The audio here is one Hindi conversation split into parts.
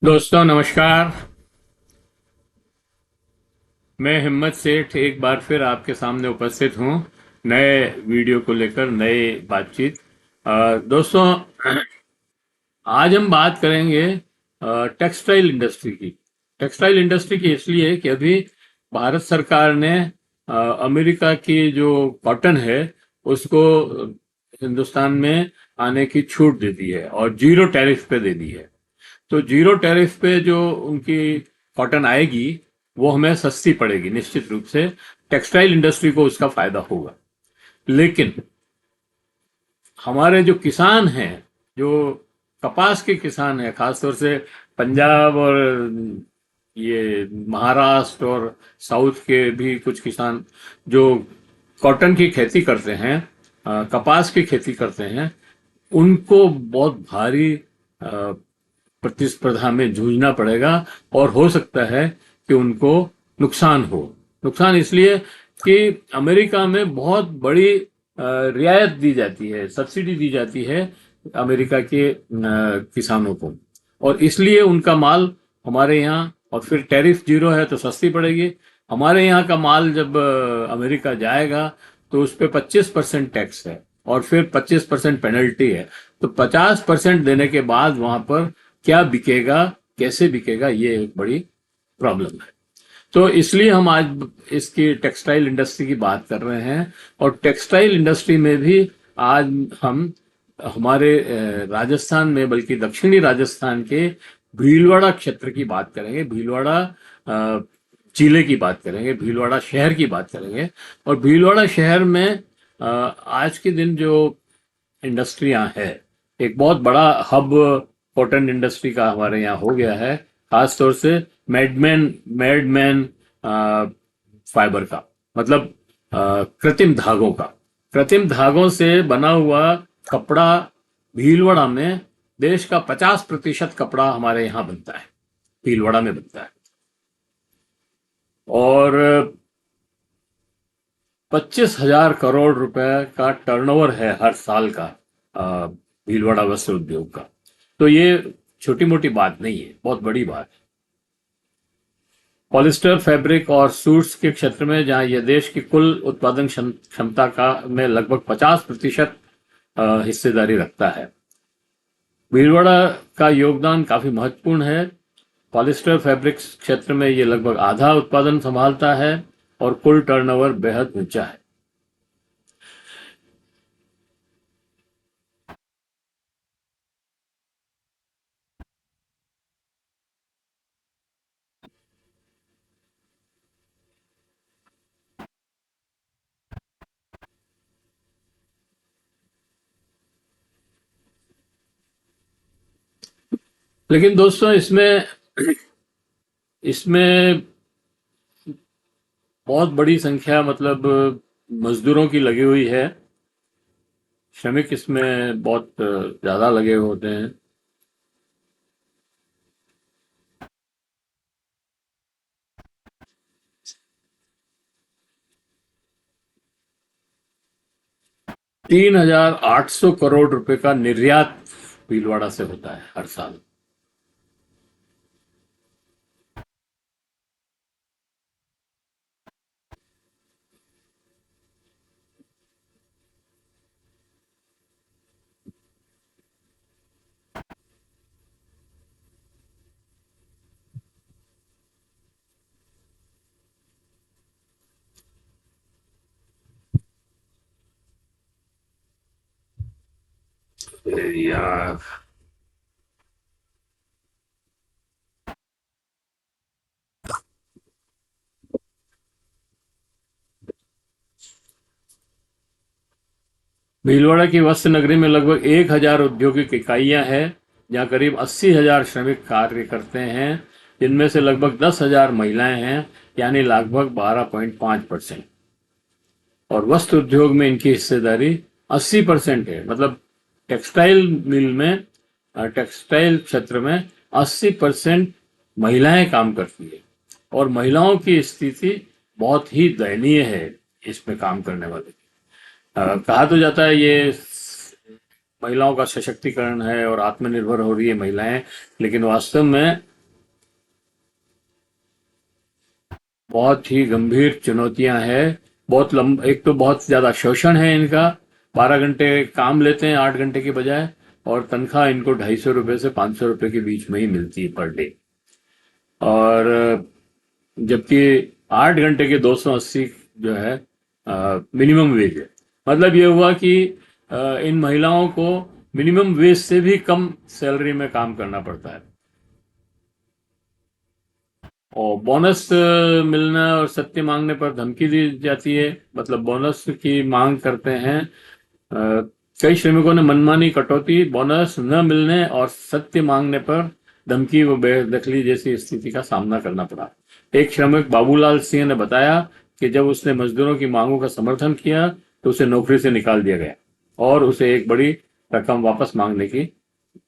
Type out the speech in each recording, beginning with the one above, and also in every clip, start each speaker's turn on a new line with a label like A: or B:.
A: दोस्तों नमस्कार। मैं हिम्मत सेठ एक बार फिर आपके सामने उपस्थित हूँ नए वीडियो को लेकर, नए बातचीत। दोस्तों, आज हम बात करेंगे टेक्सटाइल इंडस्ट्री की। टेक्सटाइल इंडस्ट्री की इसलिए कि अभी भारत सरकार ने अमेरिका की जो कॉटन है उसको हिंदुस्तान में आने की छूट दे दी है और जीरो टैरिफ पे दे दी है। तो जीरो टैरिफ पे जो उनकी कॉटन आएगी वो हमें सस्ती पड़ेगी, निश्चित रूप से टेक्सटाइल इंडस्ट्री को उसका फायदा होगा। लेकिन हमारे जो किसान हैं, जो कपास के किसान हैं, खासतौर से पंजाब और ये महाराष्ट्र और साउथ के भी कुछ किसान जो कॉटन की खेती करते हैं, कपास की खेती करते हैं, उनको बहुत भारी प्रतिस्पर्धा में जूझना पड़ेगा और हो सकता है कि उनको नुकसान हो। नुकसान इसलिए कि अमेरिका में बहुत बड़ी रियायत दी जाती है, सब्सिडी दी जाती है अमेरिका के किसानों को, और इसलिए उनका माल हमारे यहाँ, और फिर टैरिफ जीरो है तो सस्ती पड़ेगी। हमारे यहाँ का माल जब अमेरिका जाएगा तो उस पर 25% टैक्स है और फिर 25% पेनल्टी है। तो 50% देने के बाद वहां पर क्या बिकेगा, कैसे बिकेगा, ये एक बड़ी प्रॉब्लम है। तो इसलिए हम आज इसकी टेक्सटाइल इंडस्ट्री की बात कर रहे हैं। और टेक्सटाइल इंडस्ट्री में भी आज हम हमारे राजस्थान में, बल्कि दक्षिणी राजस्थान के भीलवाड़ा क्षेत्र की बात करेंगे, भीलवाड़ा जिले की बात करेंगे, भीलवाड़ा शहर की बात करेंगे। और भीलवाड़ा शहर में आज के दिन जो इंडस्ट्रियां हैं, एक बहुत बड़ा हब कॉटन इंडस्ट्री का हमारे यहाँ हो गया है, खासतौर से मैडमैन फाइबर का, मतलब कृत्रिम धागों का। कृत्रिम धागों से बना हुआ कपड़ा भीलवाड़ा में, देश का 50% कपड़ा हमारे यहाँ बनता है, भीलवाड़ा में बनता है। और 25,000 करोड़ रुपए का टर्नओवर है हर साल का भीलवाड़ा वस्त्र उद्योग का। तो ये छोटी मोटी बात नहीं है, बहुत बड़ी बात है। पॉलिस्टर फैब्रिक और सूट्स के क्षेत्र में, जहां यह देश की कुल उत्पादन क्षमता का में लगभग 50% हिस्सेदारी रखता है, भीलवाड़ा का योगदान काफी महत्वपूर्ण है। पॉलिस्टर फैब्रिक्स क्षेत्र में ये लगभग आधा उत्पादन संभालता है और कुल टर्नओवर बेहद ऊंचा है। लेकिन दोस्तों, इसमें इसमें बहुत बड़ी संख्या, मतलब मजदूरों की लगी हुई है। श्रमिक इसमें बहुत ज्यादा लगे होते हैं। 3,800 करोड़ रुपए का निर्यात भीलवाड़ा से होता है हर साल। यार, भीलवाड़ा की वस्त्र नगरी में लगभग 1,000 औद्योगिक इकाइयां हैं, जहां करीब 80,000 श्रमिक कार्य करते हैं, जिनमें से लगभग 10,000 महिलाएं हैं, यानी लगभग 12.5%। और वस्त्र उद्योग में इनकी हिस्सेदारी 80% है। मतलब टेक्सटाइल मिल में, टेक्सटाइल क्षेत्र में 80% महिलाएं काम करती है, और महिलाओं की स्थिति बहुत ही दयनीय है इसमें काम करने वाले। कहा तो जाता है ये महिलाओं का सशक्तिकरण है और आत्मनिर्भर हो रही है महिलाएं, लेकिन वास्तव में बहुत ही गंभीर चुनौतियां हैं। एक तो बहुत ज्यादा शोषण है इनका। 12 घंटे काम लेते हैं 8 घंटे की बजाय, और तनख्वाह इनको 250 रुपये से 500 रुपये के बीच में ही मिलती है पर डे। और जबकि 8 घंटे के 280 जो है मिनिमम वेज है। मतलब ये हुआ कि इन महिलाओं को मिनिमम वेज से भी कम सैलरी में काम करना पड़ता है। और बोनस मिलना और सत्य मांगने पर धमकी दी जाती है। मतलब बोनस की मांग करते हैं। कई श्रमिकों ने मनमानी, कटौती, बोनस न मिलने और सत्य मांगने पर धमकी व बेदखली जैसी स्थिति का सामना करना पड़ा। एक श्रमिक बाबूलाल सिंह ने बताया कि जब उसने मजदूरों की मांगों का समर्थन किया तो उसे नौकरी से निकाल दिया गया और उसे एक बड़ी रकम वापस मांगने की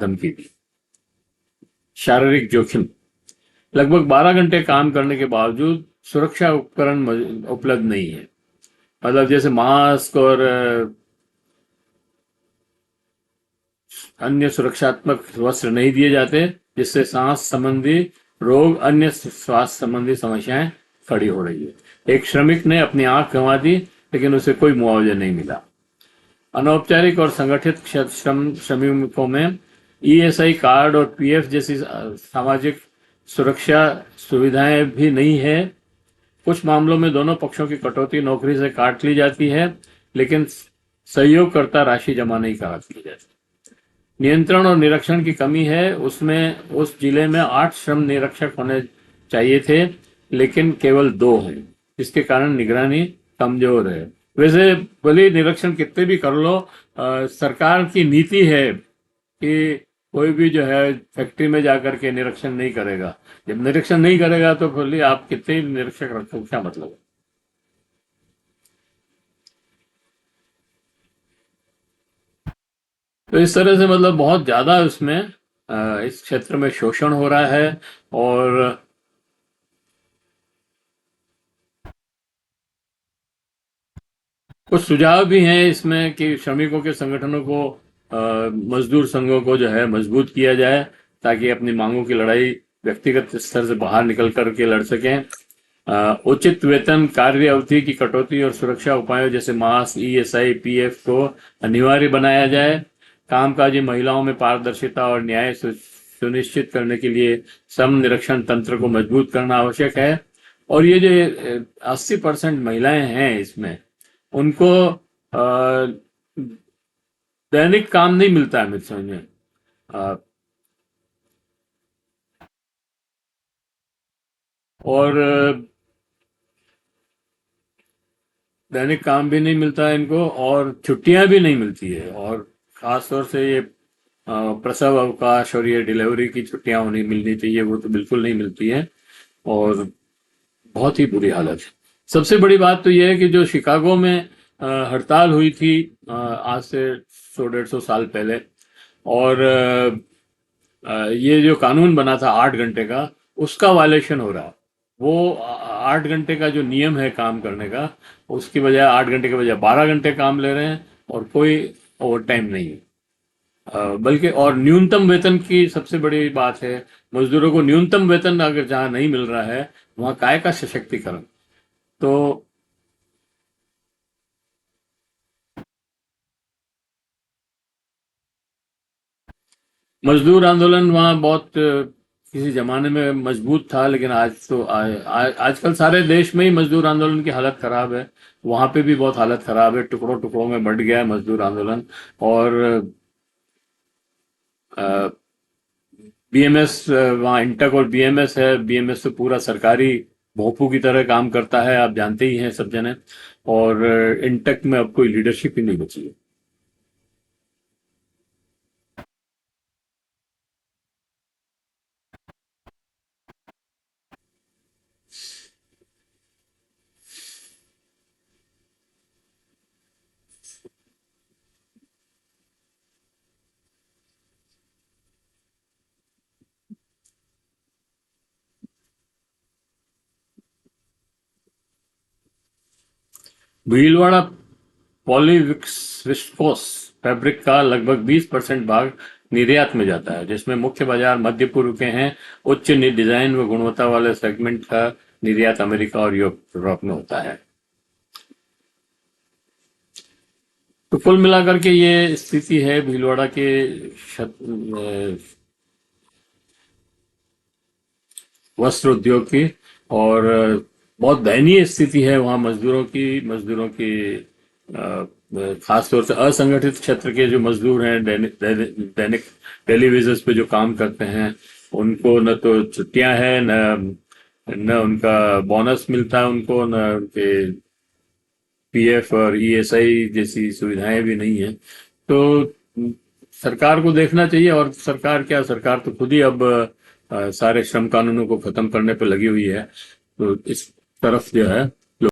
A: धमकी दी। शारीरिक जोखिम। लगभग 12 घंटे काम करने के बावजूद सुरक्षा उपकरण उपलब्ध नहीं है। मतलब जैसे मास्क और अन्य सुरक्षात्मक वस्त्र नहीं दिए जाते, जिससे सांस संबंधी रोग, अन्य स्वास्थ्य संबंधी समस्याएं खड़ी हो रही है। एक श्रमिक ने अपनी आंख गंवा दी, लेकिन उसे कोई मुआवजा नहीं मिला। अनौपचारिक और संगठित श्रमिकों में ईएसआई कार्ड और पीएफ जैसी सामाजिक सुरक्षा सुविधाएं भी नहीं है। कुछ मामलों में दोनों पक्षों की कटौती नौकरी से काट ली जाती है, लेकिन सहयोगकर्ता राशि जमा नहीं करा दी जाती। नियंत्रण और निरीक्षण की कमी है। उस जिले में 8 श्रम निरीक्षक होने चाहिए थे, लेकिन केवल 2 हैं, जिसके कारण निगरानी कमजोर है। वैसे भले निरीक्षण कितने भी कर लो, सरकार की नीति है कि कोई भी जो है फैक्ट्री में जाकर के निरीक्षण नहीं करेगा। जब निरीक्षण नहीं करेगा तो भले आप कितने निरीक्षक रखो, क्या मतलब है। तो इस तरह से मतलब बहुत ज्यादा उसमें इस क्षेत्र में शोषण हो रहा है। और कुछ सुझाव भी हैं इसमें कि श्रमिकों के संगठनों को, मजदूर संघों को जो है मजबूत किया जाए, ताकि अपनी मांगों की लड़ाई व्यक्तिगत स्तर से बाहर निकल करके लड़ सकें। उचित वेतन, कार्य अवधि की कटौती और सुरक्षा उपायों जैसे मास्क, ईएसआई, पीएफ को अनिवार्य बनाया जाए। कामकाजी महिलाओं में पारदर्शिता और न्याय सुनिश्चित करने के लिए श्रम निरीक्षण तंत्र को मजबूत करना आवश्यक है। और ये जो 80% महिलाएं हैं इसमें, उनको दैनिक काम नहीं मिलता है, मेरे समझ में। और दैनिक काम भी नहीं मिलता है इनको, और छुट्टियां भी नहीं मिलती है। और खास तौर से ये प्रसव अवकाश और ये डिलीवरी की छुट्टियां उन्हें मिलनी चाहिए, वो तो बिल्कुल नहीं मिलती है। और बहुत ही बुरी हालत है। सबसे बड़ी बात तो यह है कि जो शिकागो में हड़ताल हुई थी आज से 100-150 साल पहले, और ये जो कानून बना था 8 घंटे का, उसका वायलेशन हो रहा है। वो 8 घंटे का जो नियम है काम करने का, उसकी बजाय 8 घंटे के बजाय 12 घंटे काम ले रहे हैं, और कोई ओवर टाइम नहीं है। बल्कि और न्यूनतम वेतन की सबसे बड़ी बात है। मजदूरों को न्यूनतम वेतन अगर जहां नहीं मिल रहा है, वहां काय का सशक्तिकरण। तो मजदूर आंदोलन वहाँ बहुत किसी जमाने में मजबूत था, लेकिन आज तो आजकल सारे देश में ही मजदूर आंदोलन की हालत खराब है। वहां पे भी बहुत हालत खराब है, टुकड़ों टुकड़ों में बढ़ गया है मजदूर आंदोलन। और बीएमएस, वहाँ इंटक और बीएमएस है। बीएमएस तो पूरा सरकारी भोंपू की तरह काम करता है, आप जानते ही हैं सब जने। और इंटक में अब कोई लीडरशिप ही नहीं बची है। भीलवाड़ा पॉलीविस्कोस फैब्रिक का लगभग 20% भाग निर्यात में जाता है, जिसमें मुख्य बाजार मध्य पूर्व के हैं। उच्च डिजाइन व गुणवत्ता वाले सेगमेंट का निर्यात अमेरिका और यूरोप में होता है। तो कुल मिलाकर के ये स्थिति है भीलवाड़ा के वस्त्र उद्योग की। और बहुत दयनीय स्थिति है वहाँ मजदूरों की खास तौर से असंगठित क्षेत्र के जो मजदूर हैं, दैनिक डेली वेजेस पे जो काम करते हैं, उनको न तो छुट्टियां हैं, न उनका बोनस मिलता है उनको, न उनके पीएफ और ईएसआई जैसी सुविधाएं भी नहीं है। तो सरकार को देखना चाहिए। और सरकार क्या, सरकार तो खुद ही अब सारे श्रम कानूनों को खत्म करने पर लगी हुई है। तो इस तरफ जो है